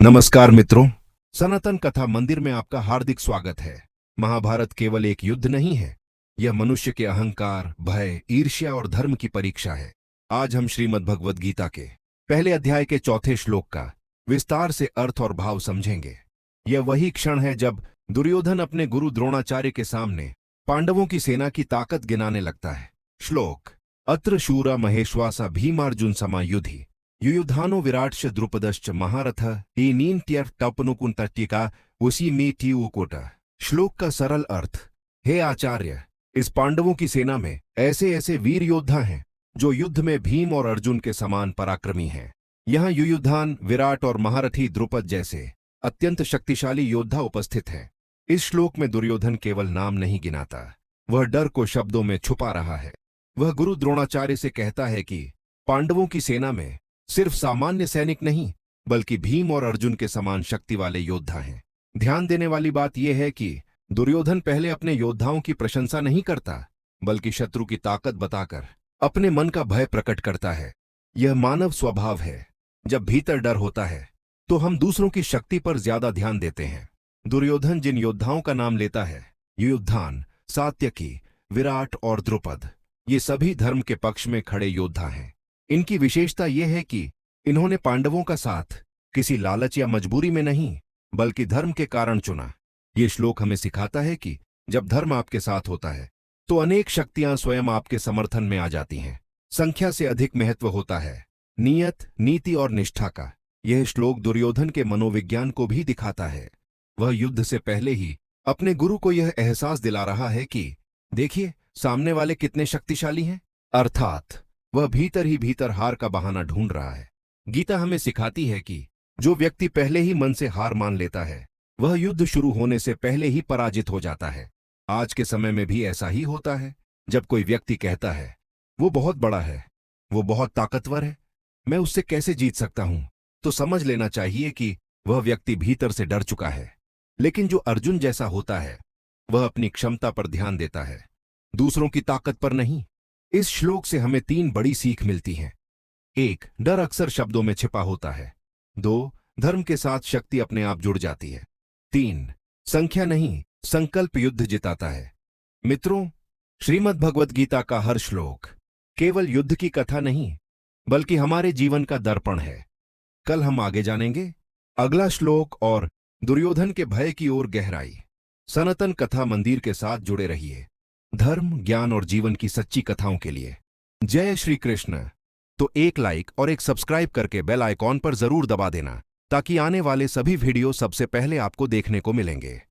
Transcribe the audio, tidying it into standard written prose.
नमस्कार मित्रों, सनातन कथा मंदिर में आपका हार्दिक स्वागत है। महाभारत केवल एक युद्ध नहीं है, यह मनुष्य के अहंकार, भय, ईर्ष्या और धर्म की परीक्षा है। आज हम श्रीमद् भगवद गीता के पहले अध्याय के चौथे श्लोक का विस्तार से अर्थ और भाव समझेंगे। यह वही क्षण है जब दुर्योधन अपने गुरु द्रोणाचार्य के सामने पांडवों की सेना की ताकत गिनाने लगता है। श्लोक: अत्र शूरा महेश्वासा भीमार्जुन समायुधि युयुधानो विराट्श द्रुपदश्च महारथ एनीन्त्यर् टपनुकुंतट्टिका उसी में टीउकोट। श्लोक का सरल अर्थ: हे आचार्य, इस पांडवों की सेना में ऐसे ऐसे वीर योद्धा हैं जो युद्ध में भीम और अर्जुन के समान पराक्रमी हैं। यहाँ युयुधान, विराट और महारथी द्रुपद जैसे अत्यंत शक्तिशाली योद्धा उपस्थित हैं। इस श्लोक में दुर्योधन केवल नाम नहीं गिनाता, वह डर को शब्दों में छुपा रहा है। वह गुरु द्रोणाचार्य से कहता है कि पांडवों की सेना में सिर्फ सामान्य सैनिक नहीं, बल्कि भीम और अर्जुन के समान शक्ति वाले योद्धा हैं। ध्यान देने वाली बात यह है कि दुर्योधन पहले अपने योद्धाओं की प्रशंसा नहीं करता, बल्कि शत्रु की ताकत बताकर अपने मन का भय प्रकट करता है। यह मानव स्वभाव है। जब भीतर डर होता है तो हम दूसरों की शक्ति पर ज्यादा ध्यान देते हैं। दुर्योधन जिन योद्धाओं का नाम लेता है, युयुधान, सात्यकी, विराट और द्रुपद, ये सभी धर्म के पक्ष में खड़े योद्धा हैं। इनकी विशेषता यह है कि इन्होंने पांडवों का साथ किसी लालच या मजबूरी में नहीं, बल्कि धर्म के कारण चुना। ये श्लोक हमें सिखाता है कि जब धर्म आपके साथ होता है तो अनेक शक्तियां स्वयं आपके समर्थन में आ जाती हैं। संख्या से अधिक महत्व होता है नियत, नीति और निष्ठा का। यह श्लोक दुर्योधन के मनोविज्ञान को भी दिखाता है। वह युद्ध से पहले ही अपने गुरु को यह एहसास दिला रहा है कि देखिए, सामने वाले कितने शक्तिशाली हैं। अर्थात वह भीतर ही भीतर हार का बहाना ढूंढ रहा है। गीता हमें सिखाती है कि जो व्यक्ति पहले ही मन से हार मान लेता है, वह युद्ध शुरू होने से पहले ही पराजित हो जाता है। आज के समय में भी ऐसा ही होता है। जब कोई व्यक्ति कहता है वो बहुत बड़ा है, वो बहुत ताकतवर है, मैं उससे कैसे जीत सकता हूं, तो समझ लेना चाहिए कि वह व्यक्ति भीतर से डर चुका है। लेकिन जो अर्जुन जैसा होता है, वह अपनी क्षमता पर ध्यान देता है, दूसरों की ताकत पर नहीं। इस श्लोक से हमें 3 बड़ी सीख मिलती हैं। 1. डर अक्सर शब्दों में छिपा होता है। 2. धर्म के साथ शक्ति अपने आप जुड़ जाती है। 3. संख्या नहीं, संकल्प युद्ध जिताता है। मित्रों, श्रीमद् भगवद गीता का हर श्लोक केवल युद्ध की कथा नहीं, बल्कि हमारे जीवन का दर्पण है। कल हम आगे जानेंगे अगला श्लोक और दुर्योधन के भय की ओर गहराई। सनातन कथा मंदिर के साथ जुड़े रहिए, धर्म, ज्ञान और जीवन की सच्ची कथाओं के लिए। जय श्री कृष्ण। तो एक लाइक और एक सब्सक्राइब करके बेल आइकॉन पर जरूर दबा देना, ताकि आने वाले सभी वीडियो सबसे पहले आपको देखने को मिलेंगे।